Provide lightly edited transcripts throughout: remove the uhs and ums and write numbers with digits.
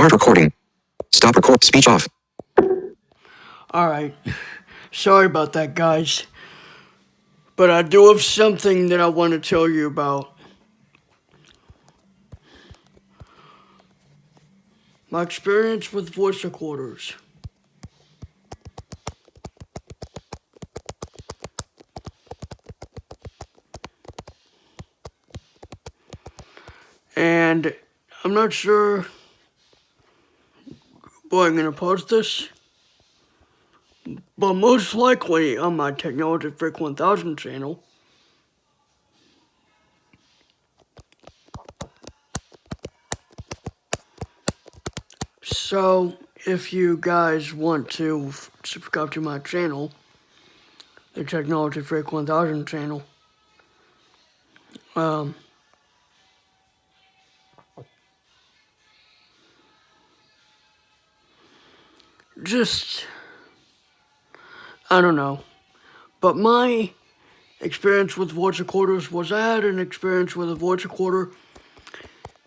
Start recording. Stop record. Speech off. Alright, sorry about that, guys. But I do have something that I want to tell you about. My experience with voice recorders. And I'm not sure where I'm going to post this, but most likely on my Technology Freak 1000 channel. So, if you guys want to subscribe to my channel, the Technology Freak 1000 channel, just, I don't know. But my experience with voice recorders was I had an experience with a voice recorder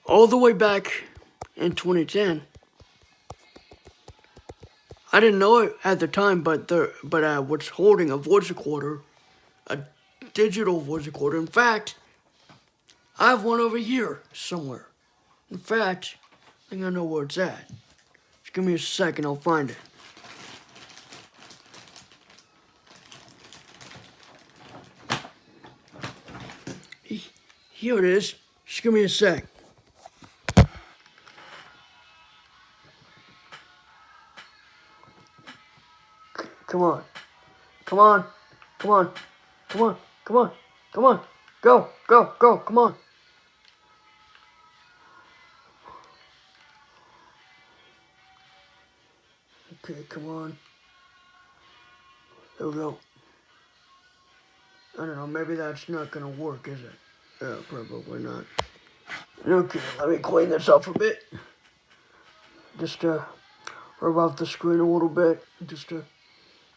all the way back in 2010. I didn't know it at the time, but I was holding a voice recorder, a digital voice recorder. In fact, I have one over here somewhere. In fact, I think I know where it's at. Just give me a second, I'll find it. Here it is. Just give me a sec. Come on. Come on. Come on. Come on. Come on. Come on. Go. Go. Go. Come on. Okay, come on. There we go. I don't know, maybe that's not gonna work, is it? Yeah, probably not. Okay, let me clean this up a bit. Just rub off the screen a little bit, just to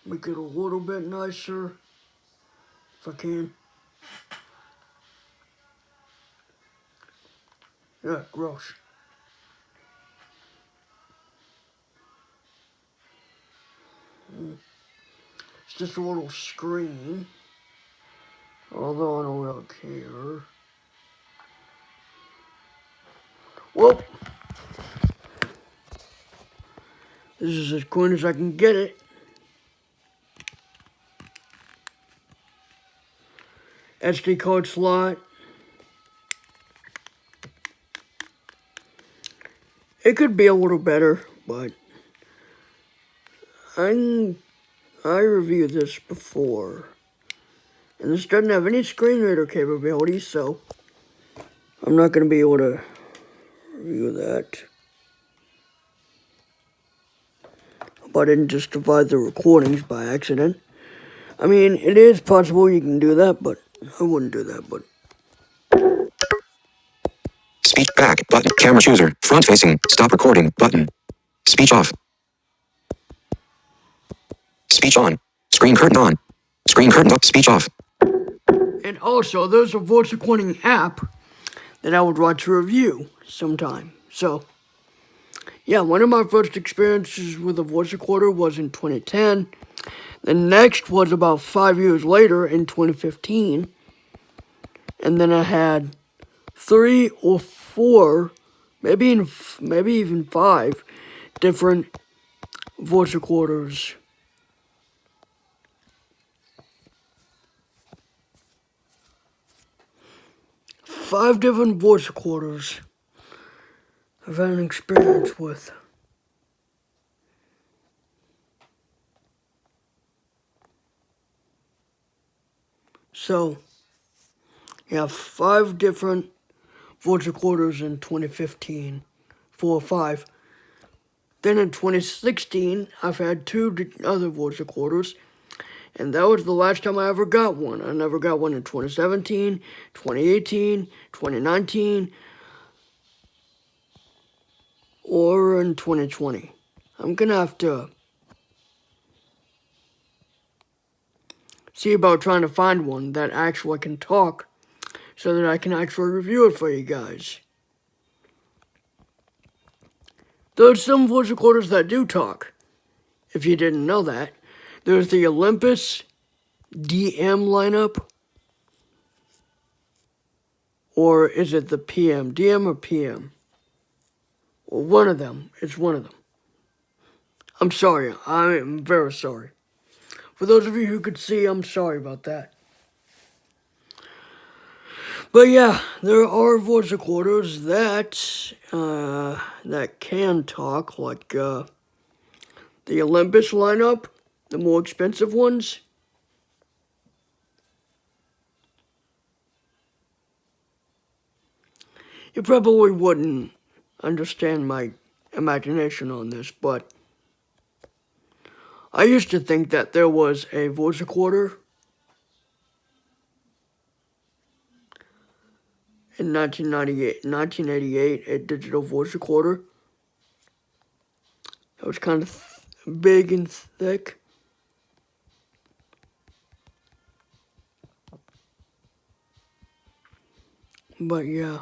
make it a little bit nicer, if I can. Yeah, gross. It's just a little screen, although I don't really care. Well, this is as clean as I can get it. SD card slot. It could be a little better, but I reviewed this before, and this doesn't have any screen reader capabilities, so I'm not going to be able to review that. But I didn't just divide the recordings by accident. I mean, it is possible you can do that, but I wouldn't do that, but... Speech back button. Camera chooser. Front facing. Stop recording button. Speech off. Speech on. Screen curtain on. Screen curtain up. Speech off. And also, there's a voice recording app that I would like to review sometime. So, yeah, one of my first experiences with a voice recorder was in 2010. The next was about 5 years later in 2015. And then I had 3 or 4, maybe even 5 different voice recorders. Five different voice recorders I've had an experience with. So, yeah, 5 different voice recorders in 2015, 4 or 5. Then in 2016, I've had 2 other voice recorders, and that was the last time I ever got one. I never got one in 2017, 2018, 2019, or in 2020. I'm gonna have to see about trying to find one that actually can talk so that I can actually review it for you guys. There's some voice recorders that do talk, if you didn't know that. There's the Olympus DM lineup, or is it the PM? DM or PM? Well, one of them. It's one of them. I'm sorry. I'm very sorry. For those of you who could see, I'm sorry about that. But yeah, there are voice recorders that can talk, like the Olympus lineup, the more expensive ones. You probably wouldn't understand my imagination on this, but I used to think that there was a voice recorder in 1988, a digital voice recorder. It was kind of big and thick. But yeah.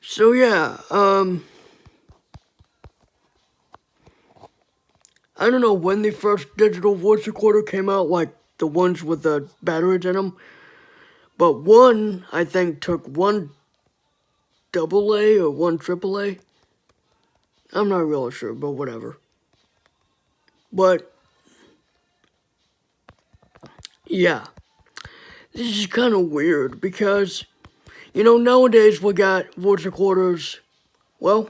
So yeah, I don't know when the first digital voice recorder came out, like the ones with the batteries in them. But one, I think, took one AA or one AAA. I'm not really sure, but whatever. But, yeah. This is kind of weird because, nowadays we got voice recorders. Well,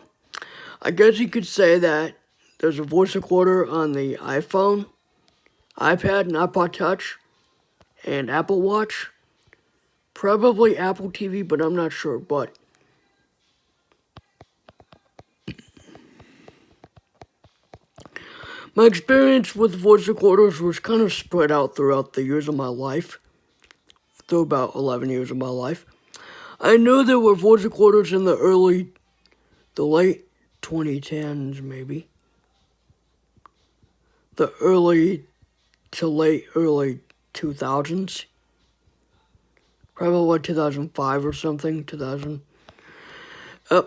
I guess you could say that there's a voice recorder on the iPhone, iPad, and iPod Touch, and Apple Watch. Probably Apple TV, but I'm not sure. But my experience with voice recorders was kind of spread out throughout the years of my life, through about 11 years of my life. I knew there were voice recorders in the late 2010s, maybe. The early 2000s. Probably 2005 or something, 2000.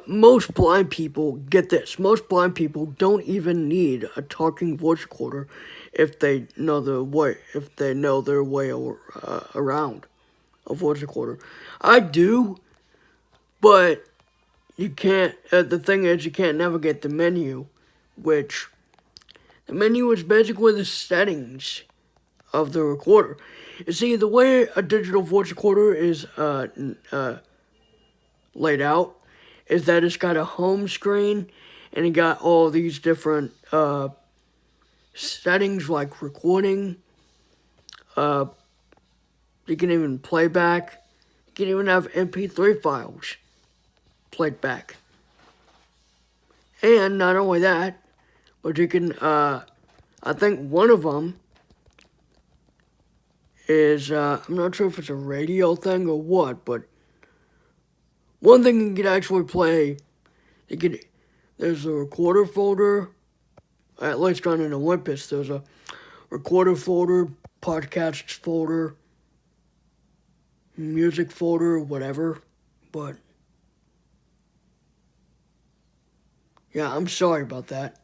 Most blind people, get this, most blind people don't even need a talking voice recorder if they know their way around a voice recorder. I do, but you can't, the thing is you can't navigate the menu, which, the menu is basically the settings of the recorder. You see, the way a digital voice recorder is laid out is that it's got a home screen and it got all these different settings like recording. You can even play back. You can even have MP3 files played back. And not only that, but you can, I think one of them is, I'm not sure if it's a radio thing or what, but one thing you could actually play, there's a recorder folder, at least on an Olympus, there's a recorder folder, podcasts folder, music folder, whatever, but, yeah, I'm sorry about that.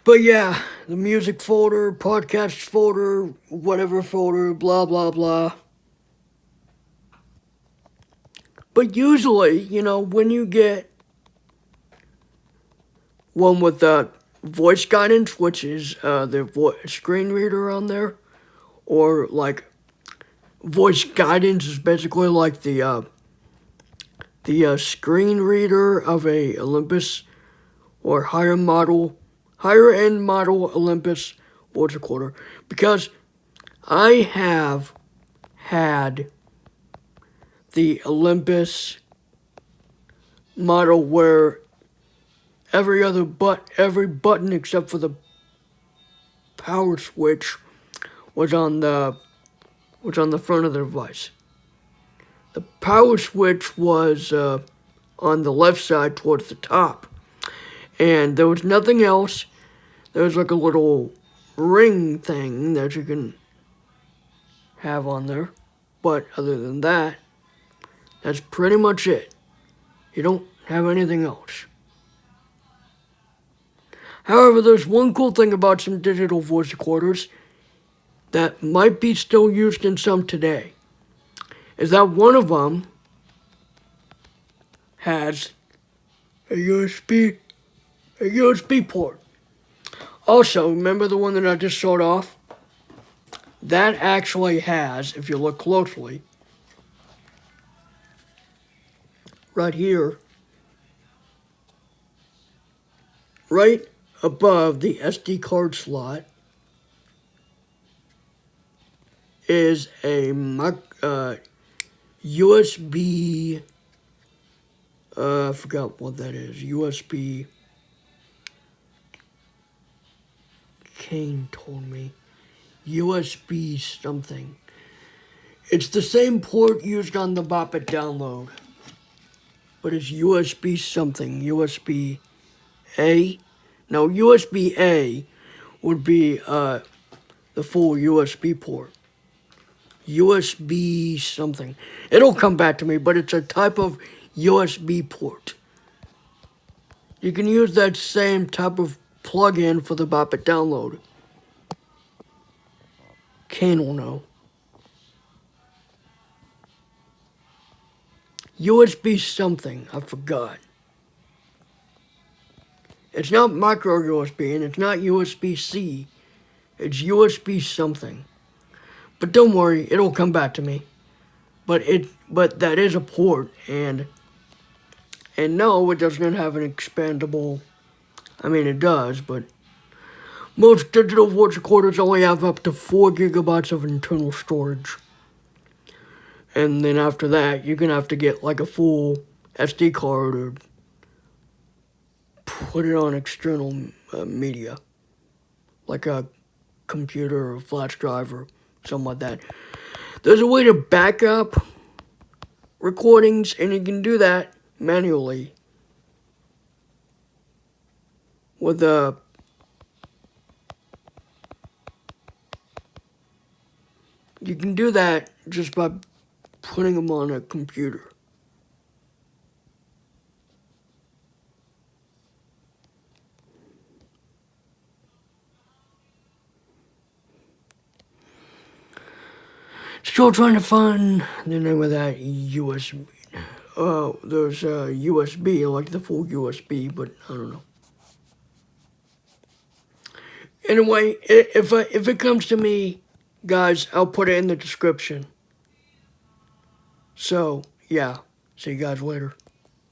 But yeah, the music folder, podcast folder, whatever folder, blah, blah, blah. But usually, when you get one with the voice guidance, which is the screen reader on there, or like voice guidance is basically like the screen reader of a Olympus or higher end model Olympus voice recorder, because I have had the Olympus model where every button except for the power switch was on the front of the device. The power switch was on the left side towards the top, and there was nothing else. There was like a little ring thing that you can have on there. But other than that, that's pretty much it. You don't have anything else. However, there's one cool thing about some digital voice recorders that might be still used in some today, is that one of them has a USB port. Also, remember the one that I just showed off? That actually has, if you look closely, right here, right above the SD card slot, is a USB, I forgot what that is, USB, Kane told me, USB something. It's the same port used on the Bop It download, but it's USB something, USB A. Now USB A would be the full USB port. USB something. It'll come back to me, but it's a type of USB port. You can use that same type of plug-in for the Bop It download. Kane will know. USB something, I forgot. It's not micro USB and it's not USB-C. It's USB something. But don't worry, it'll come back to me. But that is a port, and no, it doesn't have an expandable. I mean, it does, but most digital voice recorders only have up to 4 gigabytes of internal storage. And then after that, you're gonna have to get like a full SD card or put it on external media, like a computer or a flash drive or something like that. There's a way to back up recordings, and you can do that manually with a you can do that just by putting them on a computer. Still trying to find the name of that USB. There's a USB, like the full USB, but I don't know. Anyway, if it comes to me, guys, I'll put it in the description. So, yeah. See you guys later.